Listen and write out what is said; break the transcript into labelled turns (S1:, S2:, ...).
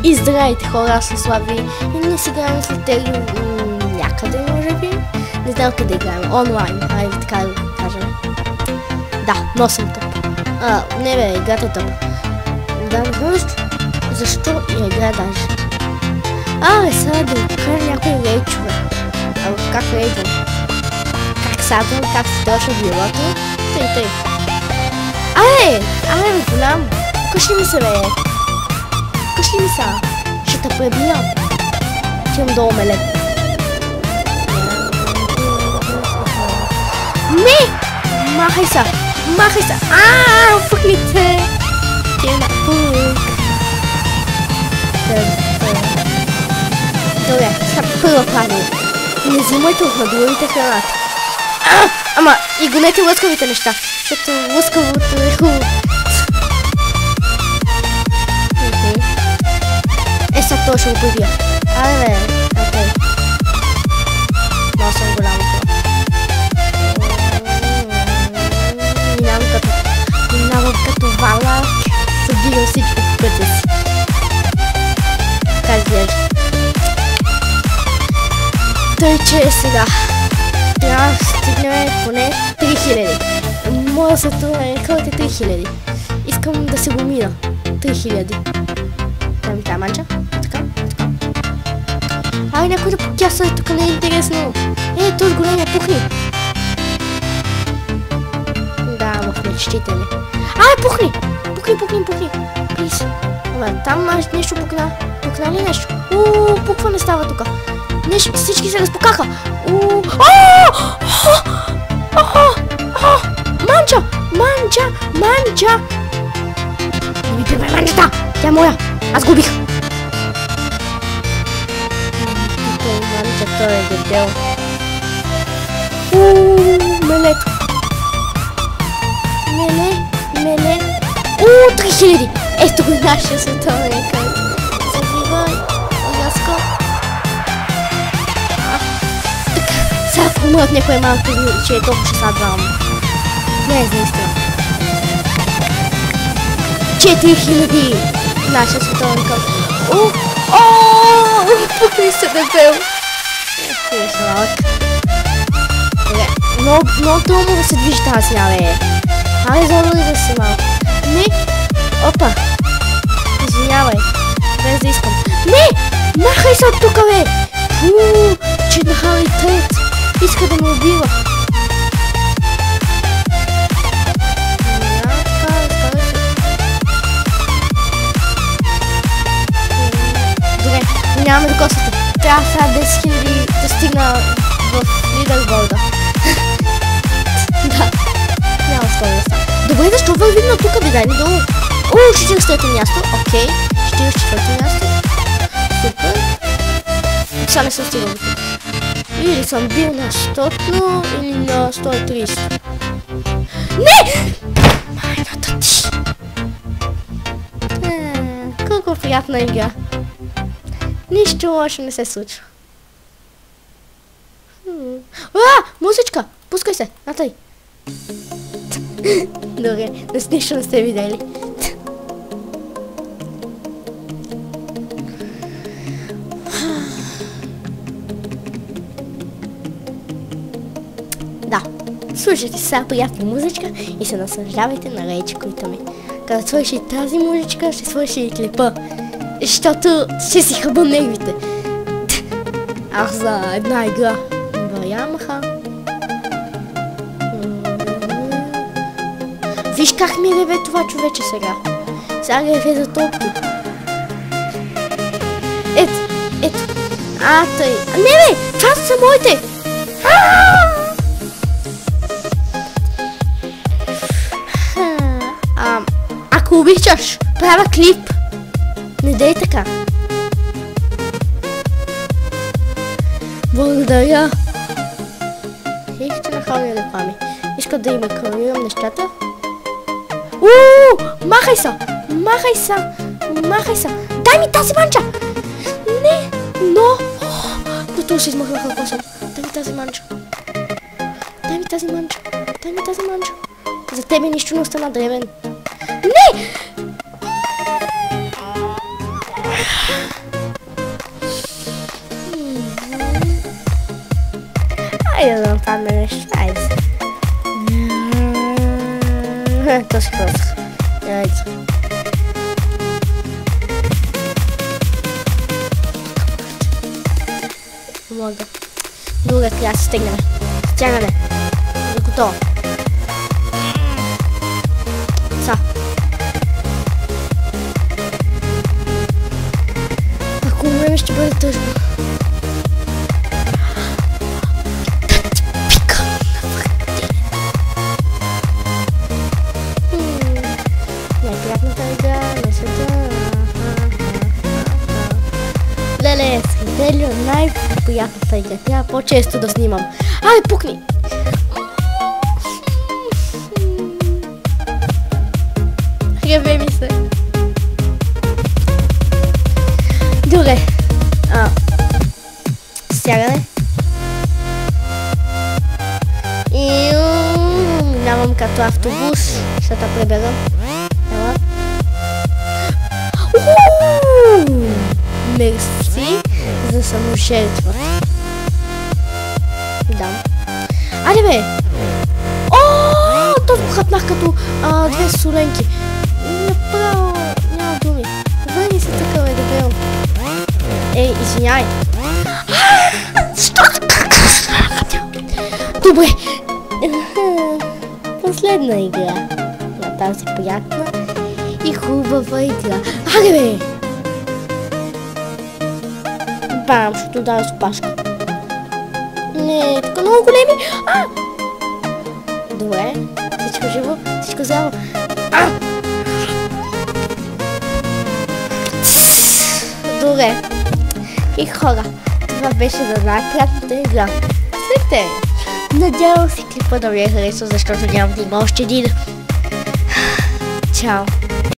S1: И здравейте хора, аз съм Слави и ние си играем с Летери някъде, може би. Не знам къде играем, онлайн, айде така да го кажем. Да, но съм тъп. Не бе, играта е тъп. Да, не знам защо я игра даже. Сега да покажа някои рейчове. Как рейчвам? Как садвам, как се точно билото. Тъй. Бе, голям. Кажи ми се, бе. Кажи ми се. Ще те пребия. Ще имам долу мелет. Не! Махай се! Фъкните! Ти е на фък. Добре, сега първо правило. Не взимайте от надолите храната. Ама и гонете лъскавите неща, защото лъскавото е хубаво. Сега това ще го побия. Бе, окей. Много съм голямо това. Минавам като валак. Събирам всичко по пътя си. Така изглежда. Тъй, че сега трябва да стигнем поне 3000. Моя сатурен е 3000. Искам да се го мина. 3000. Там тази манча. Така. Някой да покяса е тук, не е интересно. Този големия пухни. Да, в мечтите ми. Пухни! Пухни. Плиз. Там нещо пукна. Пукна ли нещо? Пуква не става тук. Нещо, всички се разпукаха. Манча! Не ми пипай манчата! Тя е моя! Аз губих! Манча, той е дебел. Мелето! Меле! 3000! Ето го нашия световен рекорд. Забивай! Рязко! Така, сега ако умрат някой малко, че е толкова ще са двама. Не, наистина. 4000! Нашия световен рекорд. Пукни се, дебел! Ето е славак. Много трудно да се движи тази сега, бе. Забавя да си малко. Не! Опа! Извинявай. Без да искам. Не! Махай се от тука, бе! Че нахалитет! Иска да ме убива. Добре, нямаме до косата. Трябва сега 10 000 да стигна в лидерборда. Да. Няма скоро да става. Добре, защо вървим на тука, бе, дай ми долу. 43-то място, окей. 44-то място. Супер. Сега не съм стигал до тук. Или съм бил на 100-то, или на 130. Не! Майната ти! Колко приятна игра. Нищо лошо не се случва. Музичка! Пускай се, натай. Добре, нищо не сте видели. Да, слушайте сега приятна музичка и се наслаждавайте на рейчките ми. Като свърши тази музичка, ще свърши и клипа. Защото ще си хъба нервите. Аз за една игра в Ямаха. Виж как ми реве това човече сега. Сега реве за топки. Ето. Тъй. Не бе! Това са моите! Ако обичаш, правя клип. Не дей така. Благодаря. Ще нахалня реклами. Искат да им рекламирам нещата. Махай се! Дай ми тази манча! Не! Но това се измахнаха косата. Дай ми тази манча. За тебе нищо не остана древен. Не! Айде да направим нещо. Айде. То си хвързах. Айде. Мога. Друга трябва да се стегнем. Стягане. Готово. Са. Ако умрем, ще бъде тъжно. Неприятната игра на света. Леле, Сределио, най-приятната игра. Трябва по-често да снимам. Ай, пукни! Реве ми се. Добре. Стягане. И минавам като автобус. Ще те пребера. Ела. Мерси за саможертва. Да. Айде бе! Ооо! Толкова хапнах като две соленки. Направо няма думи. Върни се тук, бе, дебел. Ей, извиняй. Добре. Последна игра. На тази приятна и хубава игра. Айде бе! Бам, ще ударя с опашка. Не, така много големи. Добре, всичко живо, всичко здраво. Добре. И хора, това беше за най-приятната игра. След надявам се клипа да ви е харесал, защото няма да има още един. Чао.